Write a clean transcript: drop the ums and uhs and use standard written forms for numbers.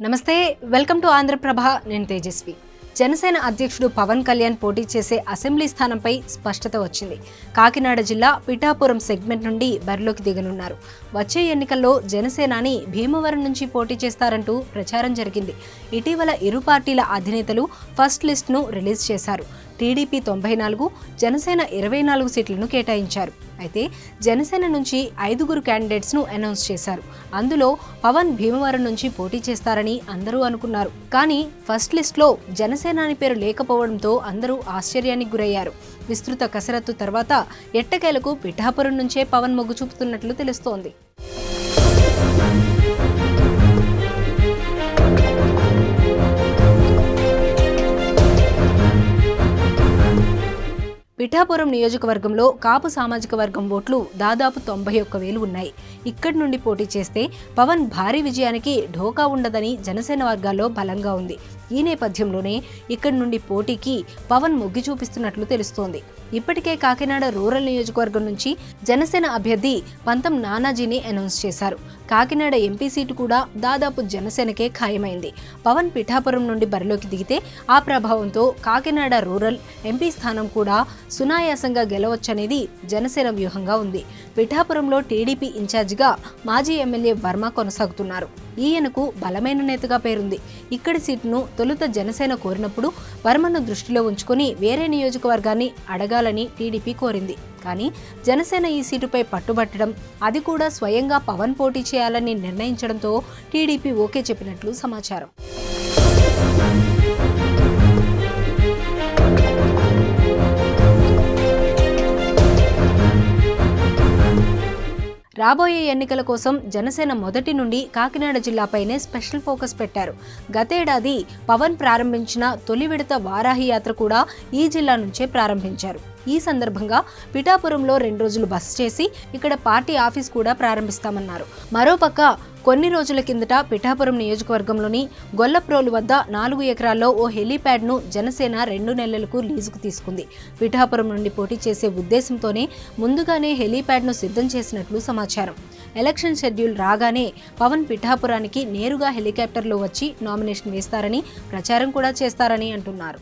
నమస్తే, welcome to Andhraprabha. నేను తేజస్వి. జనసేన అధ్యక్షుడు పవన్ కళ్యాణ్ పోటీ చేసే అసెంబ్లీ స్థానంపై స్పష్టత వచ్చింది. కాకినాడ జిల్లా పిఠాపురం సెగ్మెంట్ నుండి బరిలోకి దిగనున్నారు. వచ్చే ఎన్నికల్లో జనసేనాని భీమవరం నుంచి పోటీ చేస్తారంటూ ప్రచారం జరిగింది. ఇటీవల ఇరు పార్టీల అధినేతలు ఫస్ట్ లిస్ట్ను రిలీజ్ చేశారు. టీడీపీ 94, జనసేన 24 సీట్లను కేటాయించారు. అయితే జనసేన నుంచి 5 క్యాండిడేట్స్ను అనౌన్స్ చేశారు. అందులో పవన్ భీమవరం నుంచి పోటీ చేస్తారని అందరూ అనుకున్నారు. కానీ ఫస్ట్ లిస్ట్లో జనసేనాని పేరు లేకపోవడంతో అందరూ ఆశ్చర్యానికి గురయ్యారు. విస్తృత కసరత్తు తర్వాత ఎట్టకేలకు పిఠాపురం నుంచే పవన్ మొగ్గు చూపుతున్నట్లు తెలుస్తోంది. పిఠాపురం నియోజకవర్గంలో కాపు సామాజిక వర్గం ఓట్లు దాదాపు 91,000 ఉన్నాయి. ఇక్కడి నుండి పోటీ చేస్తే పవన్ భారీ విజయానికి ఢోకా ఉండదని జనసేన వర్గాల్లో బలంగా ఉంది. ఈ నేపథ్యంలోనే ఇక్కడి నుండి పోటీకి పవన్ మొగ్గు చూపిస్తున్నట్లు తెలుస్తోంది. ఇప్పటికే కాకినాడ రూరల్ నియోజకవర్గం నుంచి జనసేన అభ్యర్థి పంతం నానాజీని అనౌన్స్ చేశారు. కాకినాడ ఎంపీ సీటు కూడా దాదాపు జనసేనకే ఖాయమైంది. పవన్ పిఠాపురం నుండి బరిలోకి దిగితే ఆ ప్రభావంతో కాకినాడ రూరల్ ఎంపీ స్థానం కూడా సునాయాసంగా గెలవచ్చనేది జనసేన వ్యూహంగా ఉంది. పిఠాపురంలో టీడీపీ ఇన్ఛార్జిగా మాజీ ఎమ్మెల్యే వర్మ కొనసాగుతున్నారు. ఈయనకు బలమైన నేతగా పేరుంది. ఇక్కడి సీటును తొలుత జనసేన కోరినప్పుడు వర్మను దృష్టిలో ఉంచుకొని వేరే నియోజకవర్గాన్ని అడగాలని టీడీపీ కోరింది. కానీ జనసేన ఈ సీటుపై పట్టుబట్టడం, అది కూడా స్వయంగా పవన్ పోటీ చేయాలని నిర్ణయించడంతో టీడీపీ ఓకే చెప్పినట్లు సమాచారం. రాబోయే ఎన్నికల కోసం జనసేన మొదటి నుండి కాకినాడ జిల్లాపైనే స్పెషల్ ఫోకస్ పెట్టారు. గతేడాది పవన్ ప్రారంభించిన తొలి విడత వారాహి యాత్ర కూడా ఈ జిల్లా నుంచే ప్రారంభించారు. ఈ సందర్భంగా పిఠాపురంలో 2 రోజులు బస చేసి ఇక్కడ పార్టీ ఆఫీస్ కూడా ప్రారంభిస్తామన్నారు. మరోపక్క కొన్ని రోజుల కిందట పిఠాపురం నియోజకవర్గంలోని గొల్లప్రోలు వద్ద 4 ఎకరాల్లో ఓ హెలీప్యాడ్ను జనసేన 2 నెలలకు లీజుకు తీసుకుంది. పిఠాపురం నుండి పోటీ చేసే ఉద్దేశంతోనే ముందుగానే హెలీప్యాడ్ను సిద్ధం చేసినట్లు సమాచారం. ఎలక్షన్ షెడ్యూల్ రాగానే పవన్ పిఠాపురానికి నేరుగా హెలికాప్టర్లో వచ్చి నామినేషన్ వేస్తారని, ప్రచారం కూడా చేస్తారని అంటున్నారు.